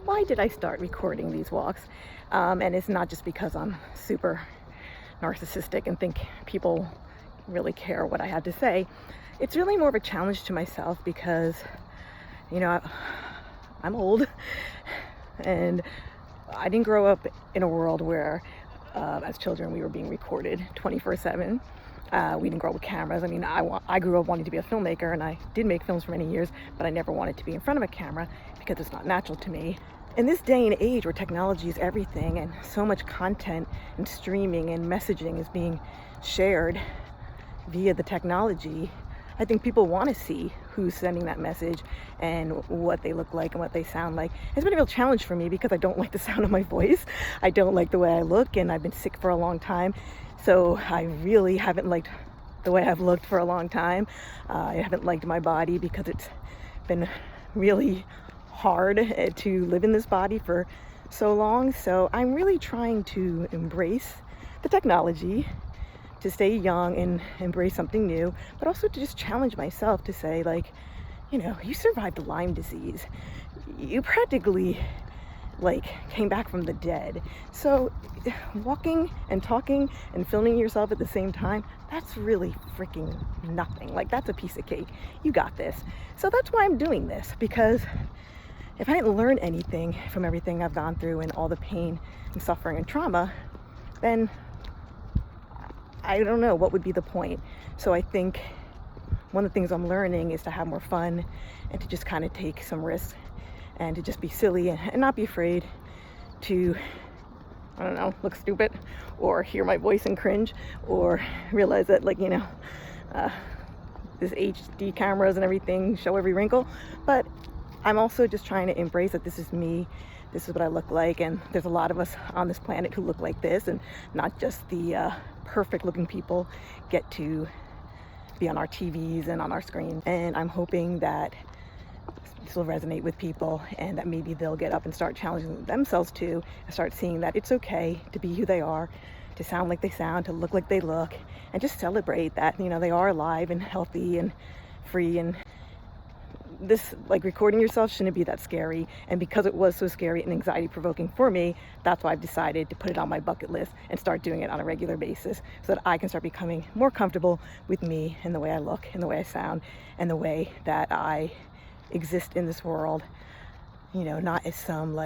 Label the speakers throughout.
Speaker 1: Why did I start recording these walks? And it's not just because I'm super narcissistic and think people really care what I have to say. It's really more of a challenge to myself because, I'm old and I didn't grow up in a world where, as children, we were being recorded 24/7. We didn't grow up with cameras. I mean, I grew up wanting to be a filmmaker, and I did make films for many years, but I never wanted to be in front of a camera because it's not natural to me. In this day and age where technology is everything and so much content and streaming and messaging is being shared via the technology, I think people want to see who's sending that message and what they look like and what they sound like. It's been a real challenge for me because I don't like the sound of my voice. I don't like the way I look, and I've been sick for a long time. So I really haven't liked the way I've looked for a long time. I haven't liked my body because it's been really hard to live in this body for so long. So I'm really trying to embrace the technology, to stay young and embrace something new, but also to just challenge myself to say, you survived Lyme disease. You practically came back from the dead. So walking and talking and filming yourself at the same time, that's really freaking nothing. That's a piece of cake. You got this. So that's why I'm doing this, because if I didn't learn anything from everything I've gone through and all the pain and suffering and trauma, then I don't know what would be the point. So I think one of the things I'm learning is to have more fun and to just kind of take some risks and to just be silly and not be afraid to, look stupid or hear my voice and cringe or realize that this HD cameras and everything show every wrinkle. But I'm also just trying to embrace that this is me. This is what I look like, and there's a lot of us on this planet who look like this, and not just the perfect looking people get to be on our TVs and on our screens. And I'm hoping that this will resonate with people and that maybe they'll get up and start challenging themselves too, and start seeing that it's okay to be who they are, to sound like they sound, to look like they look, and just celebrate that, they are alive and healthy and free. And this, recording yourself shouldn't be that scary. And because it was so scary and anxiety provoking for me, that's why I've decided to put it on my bucket list and start doing it on a regular basis so that I can start becoming more comfortable with me and the way I look and the way I sound and the way that I exist in this world, not as some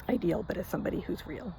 Speaker 1: ideal, but as somebody who's real.